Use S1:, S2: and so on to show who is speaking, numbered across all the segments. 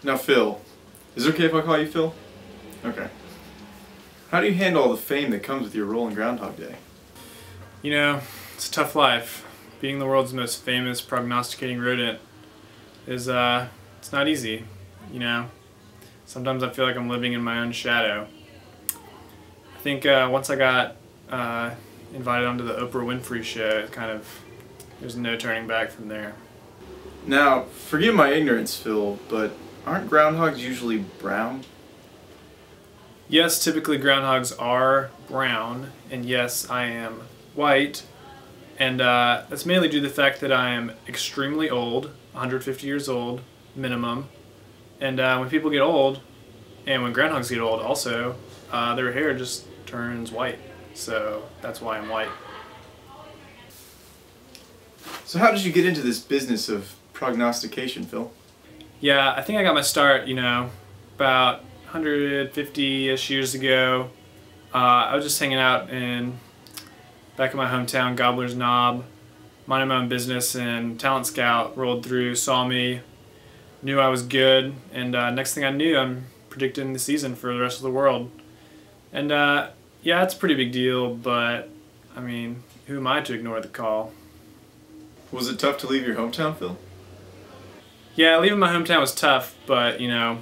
S1: Now Phil, is it okay if I call you Phil? Okay. How do you handle all the fame that comes with your role in Groundhog Day?
S2: You know, it's a tough life. Being the world's most famous prognosticating rodent is, it's not easy, you know. Sometimes I feel like I'm living in my own shadow. I think once I got invited onto the Oprah Winfrey show, there's no turning back from there.
S1: Now, forgive my ignorance, Phil, but aren't groundhogs usually brown?
S2: Yes, typically groundhogs are brown, and yes, I am white, and that's mainly due to the fact that I am extremely old, 150 years old, minimum, and when people get old, and when groundhogs get old also, their hair just turns white, so that's why I'm white.
S1: So how did you get into this business of prognostication, Phil?
S2: Yeah, I think I got my start, you know, about 150-ish years ago. I was just hanging out back in my hometown, Gobbler's Knob, minding my own business, and Talent Scout rolled through, saw me, knew I was good, and next thing I knew, I'm predicting the season for the rest of the world. And yeah, it's a pretty big deal, but I mean, who am I to ignore the call?
S1: Was it tough to leave your hometown, Phil?
S2: Yeah, leaving my hometown was tough, but you know,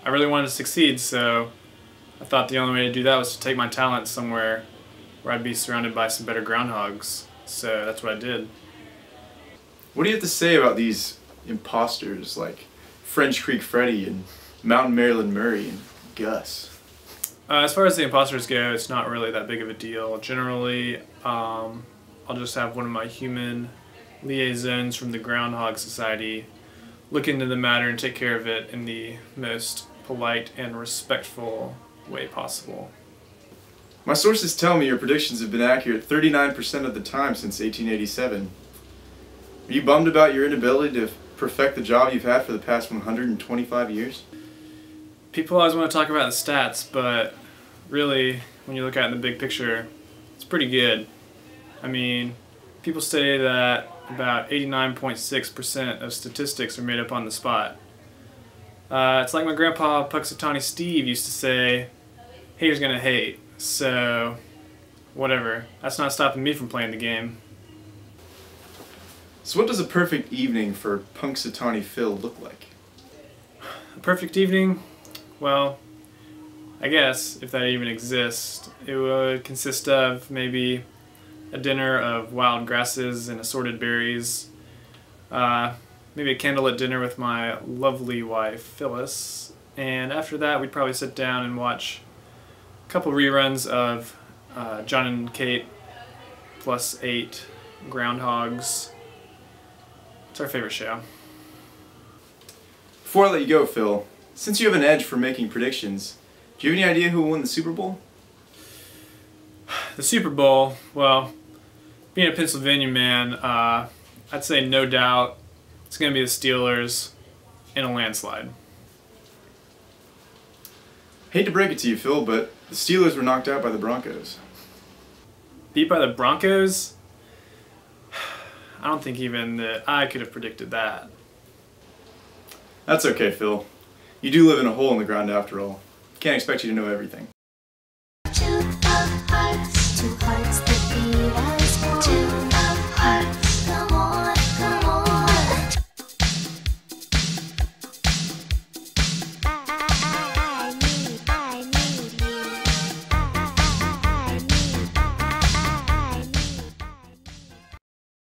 S2: I really wanted to succeed, so I thought the only way to do that was to take my talent somewhere where I'd be surrounded by some better groundhogs. So that's what I did.
S1: What do you have to say about these imposters like French Creek Freddy and Mountain Maryland Murray and Gus?
S2: As far as the imposters go, it's not really that big of a deal. Generally, I'll just have one of my human liaisons from the Groundhog Society look into the matter and take care of it in the most polite and respectful way possible.
S1: My sources tell me your predictions have been accurate 39% of the time since 1887. Are you bummed about your inability to perfect the job you've had for the past 125 years?
S2: People always want to talk about the stats, but really, when you look at it in the big picture, it's pretty good. I mean, people say that about 89.6% of statistics are made up on the spot. It's like my grandpa Punxsutawney Steve used to say, haters gonna hate, so whatever. That's not stopping me from playing the game.
S1: So what does a perfect evening for Punxsutawney Phil look like?
S2: A perfect evening? Well, I guess, if that even exists, it would consist of maybe a dinner of wild grasses and assorted berries, maybe a candlelit dinner with my lovely wife, Phyllis, and after that we'd probably sit down and watch a couple reruns of John and Kate plus 8 Groundhogs. It's our favorite show.
S1: Before I let you go, Phil, since you have an edge for making predictions, do you have any idea who will win the Super Bowl?
S2: The Super Bowl, well, being a Pennsylvania man, I'd say no doubt it's going to be the Steelers in a landslide.
S1: Hate to break it to you, Phil, but the Steelers were knocked out by the Broncos.
S2: Beat by the Broncos? I don't think even that I could have predicted that.
S1: That's okay, Phil. You do live in a hole in the ground after all. Can't expect you to know everything.